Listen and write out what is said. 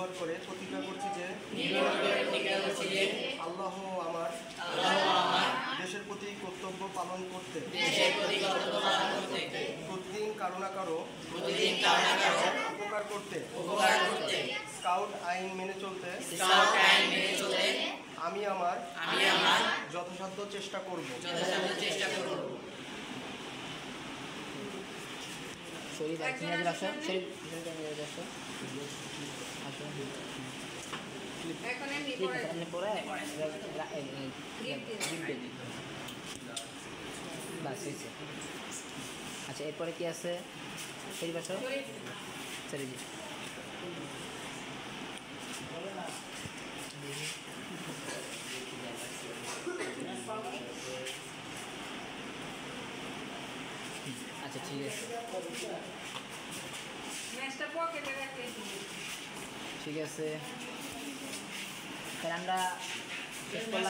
নির্ভর করে প্রতিজ্ঞা করছি যে আল্লাহ আমার দেশের প্রতি কর্তব্য পালন করতে প্রতিদিন কারো না কারো উপকার করতে স্কাউট আইন মেনে চলতে আমি আমার যথাসাধ্য চেষ্টা করব। আচ্ছা, এরপরে কি আছে? সেই বছর আচ্ছা, ঠিক আছে, ঠিক আছে, তাহলে আমরা